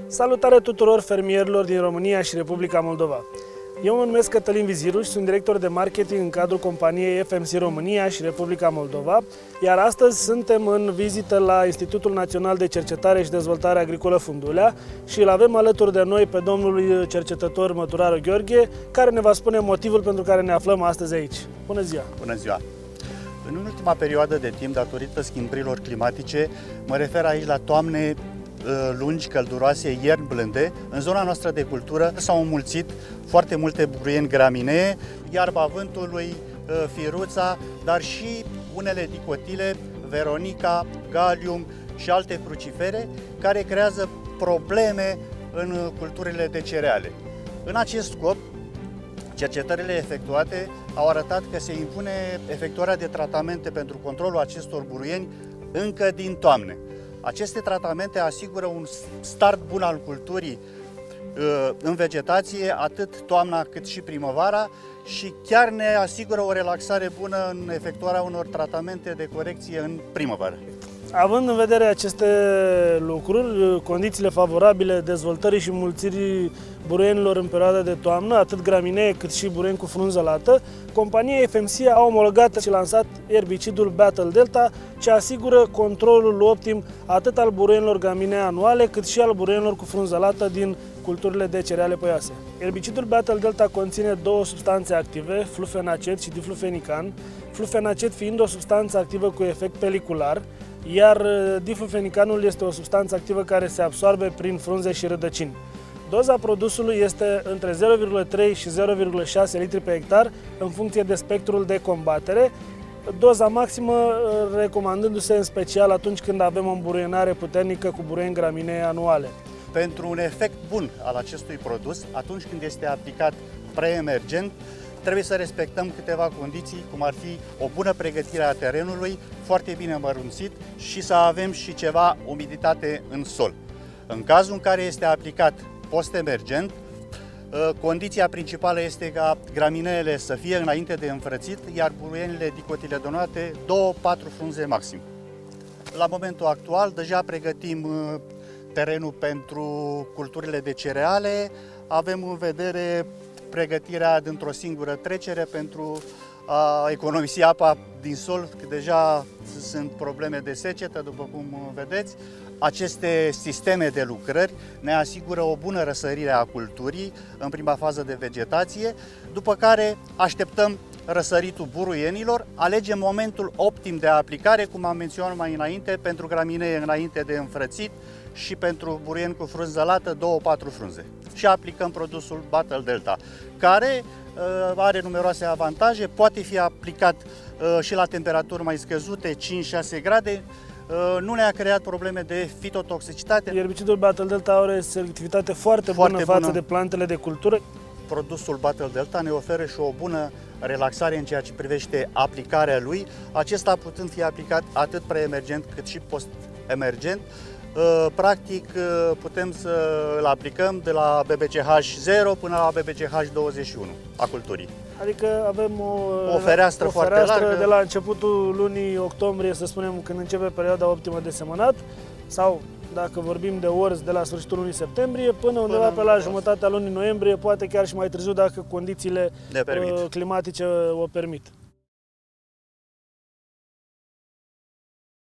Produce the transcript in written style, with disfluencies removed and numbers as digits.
Salutare tuturor fermierilor din România și Republica Moldova! Eu mă numesc Cătălin Viziru și sunt director de marketing în cadrul companiei FMC România și Republica Moldova, iar astăzi suntem în vizită la Institutul Național de Cercetare și Dezvoltare Agricolă Fundulea și îl avem alături de noi pe domnul cercetător Măturaru Gheorghe, care ne va spune motivul pentru care ne aflăm astăzi aici. Bună ziua! Bună ziua! În ultima perioadă de timp, datorită schimbărilor climatice, mă refer aici la toamne lungi, călduroase, ierni blânde, în zona noastră de cultură s-au înmulțit foarte multe buruieni graminee, iarba vântului, firuța, dar și unele dicotile, veronica, galium și alte crucifere, care creează probleme în culturile de cereale. În acest scop, cercetările efectuate au arătat că se impune efectuarea de tratamente pentru controlul acestor buruieni încă din toamnă. Aceste tratamente asigură un start bun al culturii în vegetație, atât toamna cât și primăvara, și chiar ne asigură o relaxare bună în efectuarea unor tratamente de corecție în primăvară. Având în vedere aceste lucruri, condițiile favorabile dezvoltării și înmulțirii buruienilor în perioada de toamnă, atât graminee cât și buruieni cu frunză lată, compania FMC a omologat și lansat erbicidul Battle Delta, ce asigură controlul optim atât al buruienilor graminee anuale, cât și al buruienilor cu frunză lată din culturile de cereale păioase. Erbicidul Battle Delta conține două substanțe active, flufenacet și diflufenican, flufenacet fiind o substanță activă cu efect pelicular, iar diflufenicanul este o substanță activă care se absorbe prin frunze și rădăcini. Doza produsului este între 0,3 și 0,6 litri pe hectar în funcție de spectrul de combatere, doza maximă recomandându-se în special atunci când avem o îmburuienare puternică cu buruieni graminee anuale. Pentru un efect bun al acestui produs, atunci când este aplicat preemergent, trebuie să respectăm câteva condiții, cum ar fi o bună pregătire a terenului, foarte bine mărunțit și să avem și ceva umiditate în sol. În cazul în care este aplicat post-emergent, condiția principală este ca gramineele să fie înainte de înfrățit, iar buruienile dicotiledonate 2-4 frunze maxim. La momentul actual deja pregătim terenul pentru culturile de cereale, avem în vedere pregătirea dintr-o singură trecere pentru a economisi apa din sol, că deja sunt probleme de secetă, după cum vedeți. Aceste sisteme de lucrări ne asigură o bună răsărire a culturii în prima fază de vegetație, după care așteptăm răsăritul buruienilor, alegem momentul optim de aplicare, cum am menționat mai înainte, pentru graminee înainte de înfrățit și pentru buruieni cu frunză lată 2-4 frunze. Și aplicăm produsul Battle Delta, care are numeroase avantaje, poate fi aplicat și la temperaturi mai scăzute, 5-6 grade, nu ne-a creat probleme de fitotoxicitate. Erbicidul Battle Delta are o selectivitate foarte bună față de plantele de cultură. Produsul Battle Delta ne oferă și o bună relaxare în ceea ce privește aplicarea lui, acesta putând fi aplicat atât preemergent cât și post-emergent. Practic putem să îl aplicăm de la BBCH 0 până la BBCH 21 a culturii. Adică avem o fereastră foarte largă. De la începutul lunii octombrie, să spunem, când începe perioada optimă de semănat, sau dacă vorbim de orz, de la sfârșitul lunii septembrie până undeva pe la jumătatea lunii noiembrie, poate chiar și mai târziu dacă condițiile climatice o permit.